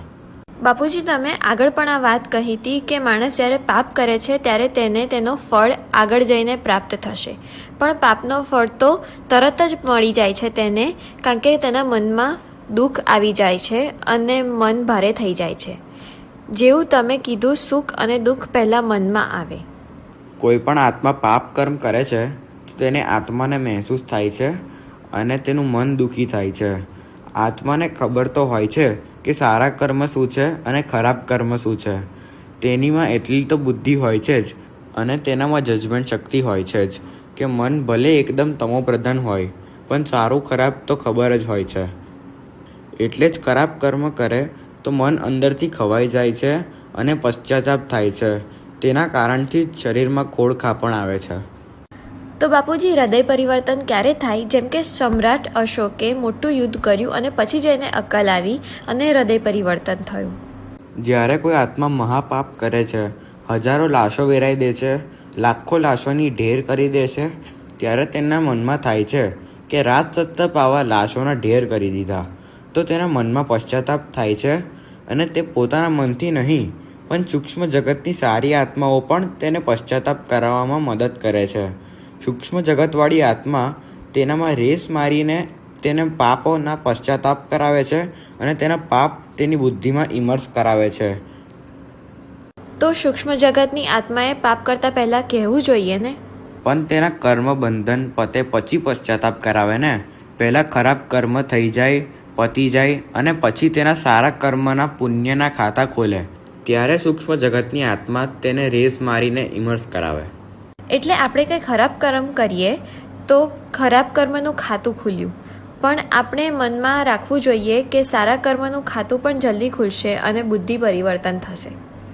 S1: બાપુજી, તમે આગળ પણ આ વાત કહી હતી કે માણસ જ્યારે પાપ કરે છે ત્યારે તેને તેનો ફળ આગળ જઈને પ્રાપ્ત થશે, પણ પાપનો ફળ તો તરત જ મળી જાય છે તેને, કારણ કે તેના મનમાં દુઃખ આવી જાય છે અને મન ભારે થઈ જાય છે. જેવું તમે કીધું, સુખ અને દુઃખ પહેલાં મનમાં આવે.
S2: કોઈ પણ આત્મા પાપ કર્મ કરે છે તો તેને આત્માને મહેસૂસ થાય છે અને તેનું મન દુઃખી થાય છે. આત્માને ખબર તો હોય છે કે સારા કર્મ શું છે અને ખરાબ કર્મ શું છે. તેનીમાં એટલી તો બુદ્ધિ હોય છે જ અને તેનામાં જજમેન્ટ શક્તિ હોય છે જ કે મન ભલે એકદમ તમોપ્રધાન હોય પણ સારું ખરાબ તો ખબર જ હોય છે. એટલે જ ખરાબ કર્મ કરે તો મન અંદરથી ખવાઈ જાય છે અને પશ્ચાતાપ થાય છે. તેના કારણથી જ શરીરમાં ખોડ ખાપણ આવે છે.
S1: તો બાપુજી, હૃદય પરિવર્તન ક્યારે થાય? જેમ કે સમ્રાટ અશોકે મોટું યુદ્ધ કર્યું અને પછી જઈને અક્કલ આવી અને હૃદય પરિવર્તન થયું.
S2: જ્યારે કોઈ આત્મા મહાપાપ કરે છે, હજારો લાશો વેરાઈ દે છે, લાખો લાશોની ઢેર કરી દે છે, ત્યારે તેના મનમાં થાય છે કે રાજસત્તા પાવા લાશોના ઢેર કરી દીધા. તો તેના મનમાં પશ્ચાતાપ થાય છે અને તે પોતાના મનથી નહીં પણ સૂક્ષ્મ જગતની સારી આત્માઓ પણ તેને પશ્ચાતાપ કરાવવામાં મદદ કરે છે. સૂક્ષ્મ જગતવાળી આત્મા તેનામાં રેસ મારીને તેને પાપોના પશ્ચાતાપ કરાવે છે અને તેના પાપ તેની બુદ્ધિમાં ઇમર્સ કરાવે છે.
S1: તો સૂક્ષ્મ જગતની આત્માએ પાપ કરતા પહેલા કહેવું જોઈએ ને?
S2: પણ તેના કર્મ બંધન પતે પછી પશ્ચાતાપ કરાવે ને. પહેલાં ખરાબ કર્મ થઈ જાય, પતી જાય અને પછી તેના સારા કર્મના પુણ્યના ખાતા ખોલે, ત્યારે સૂક્ષ્મ જગતની આત્મા તેને રેસ મારીને ઇમર્સ કરાવે.
S1: એટલે આપણે કંઈ ખરાબ કર્મ કરીએ તો ખરાબ કર્મનું ખાતું ખુલ્યું, પણ આપણે મનમાં રાખવું જોઈએ કે સારા કર્મનું ખાતું પણ જલ્દી ખુલશે અને બુદ્ધિ પરિવર્તન થશે.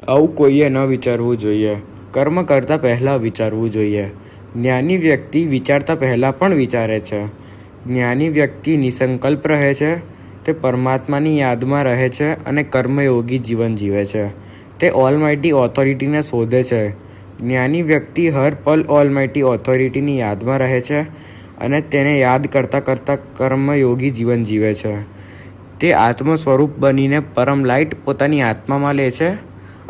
S2: આવું કોઈએ ન વિચારવું જોઈએ. કર્મ કરતાં પહેલાં વિચારવું જોઈએ. જ્ઞાની વ્યક્તિ વિચારતા પહેલાં પણ વિચારે છે. જ્ઞાની વ્યક્તિ નિસંકલ્પ રહે છે, તે પરમાત્માની યાદમાં રહે છે અને કર્મયોગી જીવન જીવે છે. તે ઓલમાઇટી ઓથોરિટીને શોધે છે. જ્ઞાની વ્યક્તિ હર પલ ઓલમાઇટી ઓથોરિટીની યાદમાં રહે છે અને તેને યાદ કરતાં કરતાં કર્મયોગી જીવન જીવે છે. તે આત્મ સ્વરૂપ બનીને પરમ લાઇટ પોતાની આત્મામાં લે છે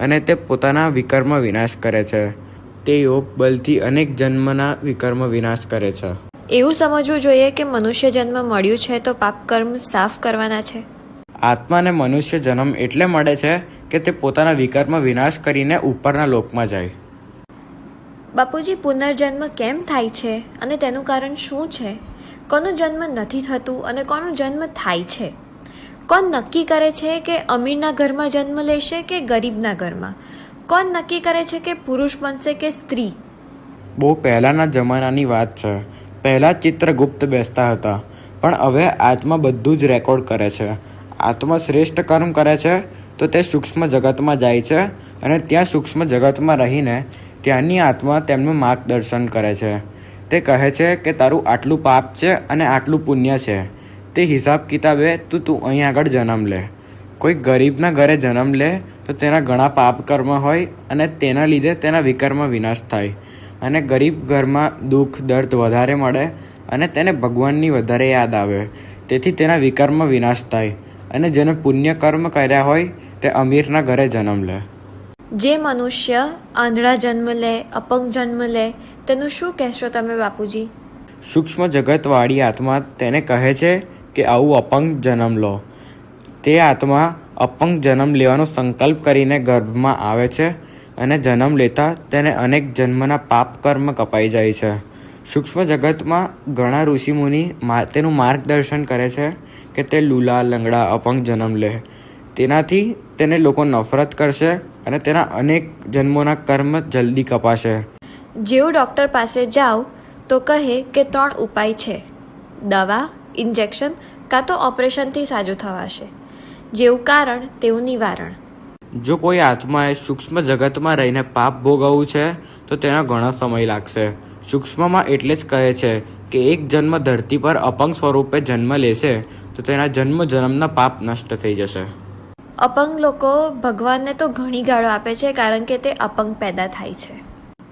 S2: અને તે પોતાના વિકર્મ વિનાશ કરે છે. તે યોગ બલથી અનેક જન્મના વિકર્મ વિનાશ કરે છે.
S1: એવું સમજવું જોઈએ કે મનુષ્ય જન્મ મળ્યું છે તો પાપ કર્મ સાફ કરવાના છે.
S2: આત્માને મનુષ્ય જન્મ એટલે મળે છે કે તે પોતાના વિકર્મ વિનાશ કરીને ઉપરના લોકમાં જાય.
S1: બાપુજી, પુનર્જન્મ કેમ થાય છે અને તેનું કારણ શું છે? કોનો જન્મ નથી થતું અને કોનો જન્મ થાય છે? કોણ નક્કી કરે છે કે અમીરના ઘરમાં જન્મ લેશે કે ગરીબના ઘરમાં? કોણ નક્કી કરે છે કે પુરુષ બનશે કે સ્ત્રી?
S2: બહુ પહેલાંના જમાનાની વાત છે. પહેલાં ચિત્રગુપ્ત બેસતા હતા, પણ હવે આત્મા બધું જ રેકોર્ડ કરે છે. આત્મા શ્રેષ્ઠ કર્મ કરે છે તો તે સૂક્ષ્મ જગતમાં જાય છે અને ત્યાં સૂક્ષ્મ જગતમાં રહીને ત્યાંની આત્મા તેમનું માર્ગદર્શન કરે છે. તે કહે છે કે તારું આટલું પાપ છે અને આટલું પુણ્ય છે. તે હિસાબ કિતાબે તું અહીં આગળ જન્મ લે. કોઈ ગરીબના ઘરે જન્મ લે તો તેના ઘણા પાપ કર્મ હોય અને તેના લીધે તેના વિકર્મ વિનાશ થાય અને ગરીબ ઘરમાં દુઃખ દર્દ વધારે મળે અને તેને ભગવાનની વધારે યાદ આવે, તેથી તેના વિકર્મ વિનાશ થાય. અને જેને પુણ્ય કર્મ કર્યા હોય તે અમીરના ઘરે જન્મ લે.
S1: જે મનુષ્ય આંધળા જન્મ લે, અપંગ જન્મ લે, તેનું શું કહેશો તમે બાપુજી?
S2: સૂક્ષ્મ જગતવાળી આત્મા તેને કહે છે કે આવું અપંગ જન્મ લો. તે આત્મા અપંગ જન્મ લેવાનો સંકલ્પ કરીને ગર્ભમાં આવે છે અને જન્મ લેતા તેને અનેક જન્મના પાપ કર્મ કપાઈ જાય છે. સૂક્ષ્મ જગતમાં ઘણા ઋષિમુનિ તેનું માર્ગદર્શન કરે છે કે તે લૂલા લંગડા અપંગ જન્મ લે. તેનાથી તેને લોકો નફરત કરશે અને તેના અનેક જન્મોના કર્મ જલ્દી કપાશે.
S1: જેવું ડૉક્ટર પાસે જાઓ તો કહે કે 3 ઉપાય છે: દવા, ઇન્જેક્શન કાં તો ઓપરેશનથી સાજું થવાશે. જેવું કારણ તેવું નિવારણ.
S2: જો કોઈ આત્માએ સૂક્ષ્મ જગતમાં રહીને પાપ ભોગવવું છે તો તેનો ઘણો સમય લાગશે. સૂક્ષ્મમાં એટલે જ કહે છે કે એક જન્મ ધરતી પર અપંગ સ્વરૂપે જન્મ લેશે તો તેના જન્મના પાપ નષ્ટ થઈ જશે.
S1: અપંગ લોકો ભગવાનને તો ઘણી ગાળો આપે છે કારણ કે તે અપંગ પેદા થાય છે.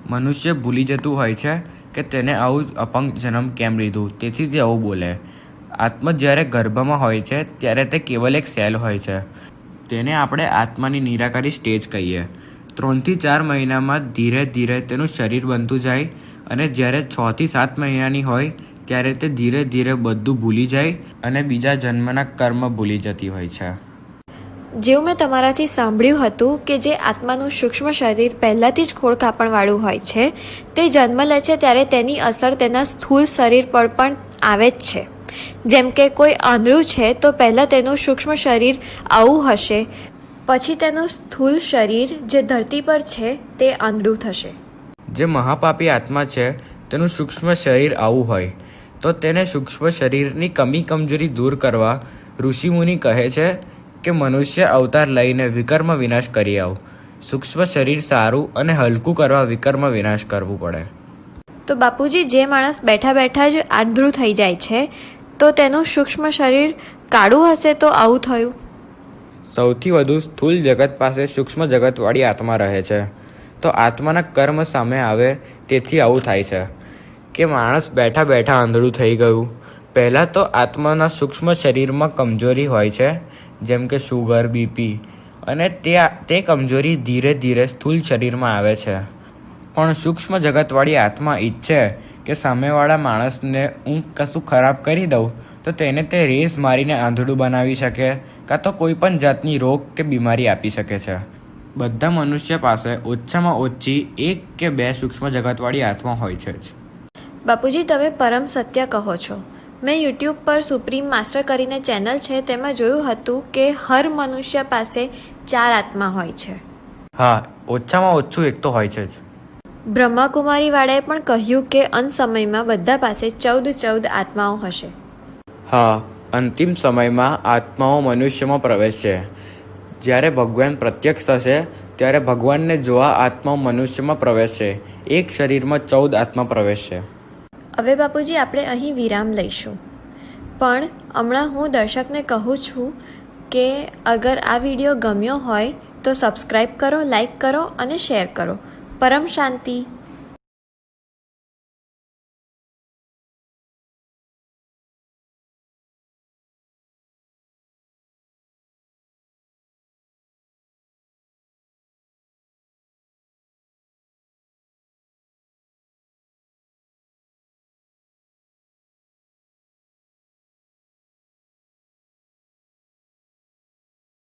S2: મનુષ્ય ભૂલી જતું હોય છે કે તેને આવું અપંગ જન્મ કેમ લીધું, તેથી તે આવું બોલે. આત્મા જ્યારે ગર્ભમાં હોય છે ત્યારે તે કેવલ એક સેલ હોય છે. તેને આપણે આત્માની નિરાકારી સ્ટેજ કહીએ. 3 થી 4 મહિનામાં ધીરે ધીરે તેનું શરીર બનતું જાય અને જ્યારે 6 થી 7 મહિનાની હોય ત્યારે તે ધીરે ધીરે બધું ભૂલી જાય અને બીજા જન્મના કર્મ ભૂલી જતી હોય છે.
S1: જેવું મેં તમારાથી સાંભળ્યું હતું કે જે આત્માનું સૂક્ષ્મ શરીર પહેલાંથી જ ખોળ કાપણવાળું હોય છે, તે જન્મ લે છે ત્યારે તેની અસર તેના સ્થૂળ શરીર પર પણ આવે જ છે. જેમ કે કોઈ આંધળું છે તો પહેલાં તેનું સૂક્ષ્મ શરીર આવું હશે, પછી તેનું સ્થૂળ શરીર જે ધરતી પર છે તે આંધળું થશે.
S2: જે મહાપાપી આત્મા છે તેનું સૂક્ષ્મ શરીર આવું હોય, તો તેને સૂક્ષ્મ શરીરની કમજોરી દૂર કરવા ઋષિમુનિ કહે છે કે મનુષ્ય અવતાર લઈને વિકર્મ વિનાશ કરી આવ. સૂક્ષ્મ શરીર સારું અને હલકું કરવા વિકર્મ વિનાશ કરવું પડે.
S1: તો બાપુજી, જે માણસ બેઠા બેઠા જ આંધળું થઈ જાય છે તો તેનું સૂક્ષ્મ શરીર કાળું હશે તો આવું થયું.
S2: સૌથી વધુ સ્થૂળ જગત પાસે સૂક્ષ્મ જગતવાળી આત્મા રહે છે. તો આત્માના કર્મ સામે આવે તેથી આવું થાય છે કે માણસ બેઠા બેઠા આંધળું થઈ ગયું. પહેલાં તો આત્માના સૂક્ષ્મ શરીરમાં કમજોરી હોય છે, જેમ કે શુગર, બીપી, અને તે કમજોરી ધીરે ધીરે સ્થૂળ શરીરમાં આવે છે. પણ સૂક્ષ્મ જગતવાળી આત્મા ઈચ્છે કે સામેવાળા માણસને હું કશું ખરાબ કરી દઉં તો તેને તે રેસ મારીને આંધળું બનાવી શકે, કાં તો કોઈ પણ જાતની રોગ કે બીમારી આપી શકે છે. બધા મનુષ્ય પાસે ઓછામાં ઓછી 1 કે 2 સૂક્ષ્મ જગતવાળી આત્મા હોય છે જ.
S1: બાપુજી, તમે પરમ સત્ય કહો છો. મેં યુટ્યુબ પર સુપ્રીમ માસ્ટર કરીને ચેનલ છે તેમાં જોયું હતું કે હર મનુષ્ય પાસે 4 આત્મા હોય છે.
S2: હા, ઓછામાં ઓછું એક તો હોય છે જ.
S1: બ્રહ્માકુમારીવાળાએ પણ કહ્યું કે અંત સમયમાં બધા પાસે 14 આત્માઓ હશે.
S2: હા, અંતિમ સમયમાં આત્માઓ મનુષ્યમાં પ્રવેશશે. જ્યારે ભગવાન પ્રત્યક્ષ થશે ત્યારે ભગવાનને જોવા આત્માઓ મનુષ્યમાં પ્રવેશશે. એક શરીરમાં 14 આત્મા પ્રવેશશે.
S1: હવે બાપુજી, આપણે અહીં વિરામ લઈશું. પણ હમણાં હું દર્શકને કહું છું કે અગર આ વિડીયો ગમ્યો હોય તો સબસ્ક્રાઈબ કરો, લાઈક કરો અને શેર કરો. પરમ શાંતિ.